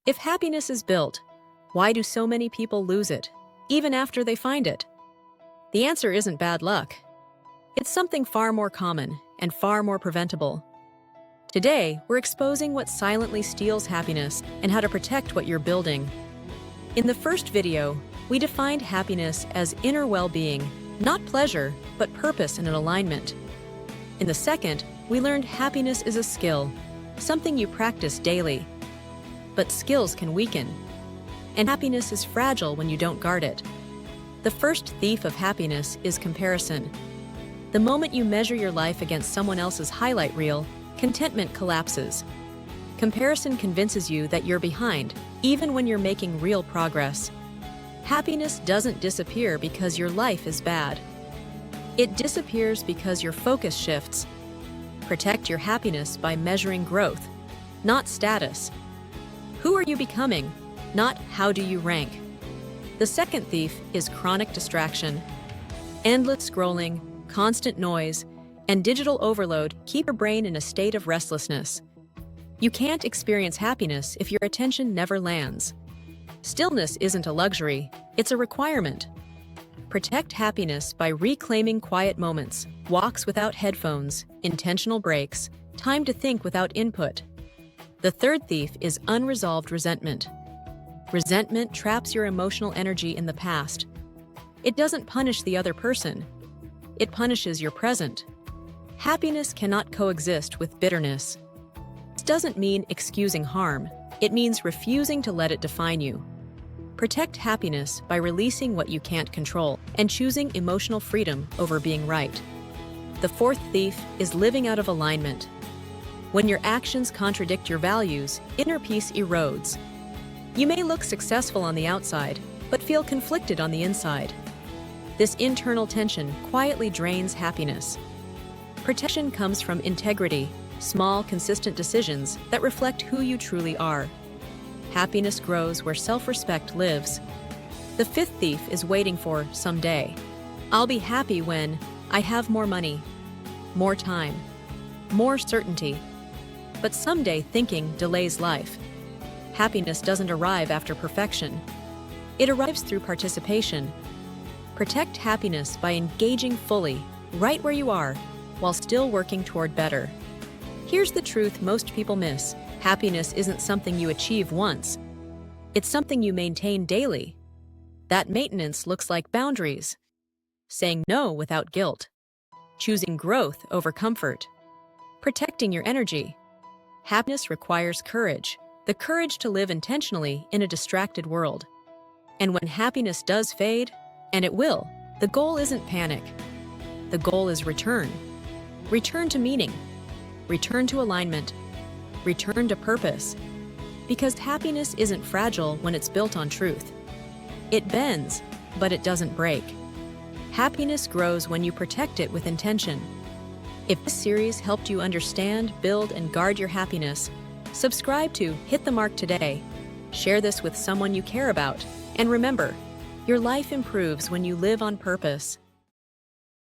If happiness is built, why do so many people lose it, even after they find it? The answer isn't bad luck. It's something far more common and far more preventable. Today, we're exposing what silently steals happiness and how to protect what you're building. In the first video, we defined happiness as inner well-being, not pleasure, but purpose and an alignment. In the second, we learned happiness is a skill, something you practice daily. But skills can weaken, and happiness is fragile when you don't guard it. The first thief of happiness is comparison. The moment you measure your life against someone else's highlight reel, contentment collapses. Comparison convinces you that you're behind, even when you're making real progress. Happiness doesn't disappear because your life is bad. It disappears because your focus shifts. Protect your happiness by measuring growth, not status. Who are you becoming, not how do you rank? The second thief is chronic distraction. Endless scrolling, constant noise, and digital overload keep your brain in a state of restlessness. You can't experience happiness if your attention never lands. Stillness isn't a luxury, it's a requirement. Protect happiness by reclaiming quiet moments, walks without headphones, intentional breaks, time to think without input. The third thief is unresolved resentment. Resentment traps your emotional energy in the past. It doesn't punish the other person. It punishes your present. Happiness cannot coexist with bitterness. This doesn't mean excusing harm. It means refusing to let it define you. Protect happiness by releasing what you can't control and choosing emotional freedom over being right. The fourth thief is living out of alignment. When your actions contradict your values, inner peace erodes. You may look successful on the outside, but feel conflicted on the inside. This internal tension quietly drains happiness. Protection comes from integrity, small, consistent decisions that reflect who you truly are. Happiness grows where self-respect lives. The fifth thief is waiting for someday. I'll be happy when I have more money, more time, more certainty. But someday thinking delays life. Happiness doesn't arrive after perfection. It arrives through participation. Protect happiness by engaging fully, right where you are, while still working toward better. Here's the truth most people miss. Happiness isn't something you achieve once. It's something you maintain daily. That maintenance looks like boundaries, saying no without guilt, choosing growth over comfort, protecting your energy. Happiness requires courage, the courage to live intentionally in a distracted world. And when happiness does fade, and it will, the goal isn't panic. The goal is return. Return to meaning. Return to alignment. Return to purpose. Because happiness isn't fragile when it's built on truth. It bends, but it doesn't break. Happiness grows when you protect it with intention. If this series helped you understand, build, and guard your happiness, subscribe to Hit the Mark today. Share this with someone you care about. And remember, your life improves when you live on purpose.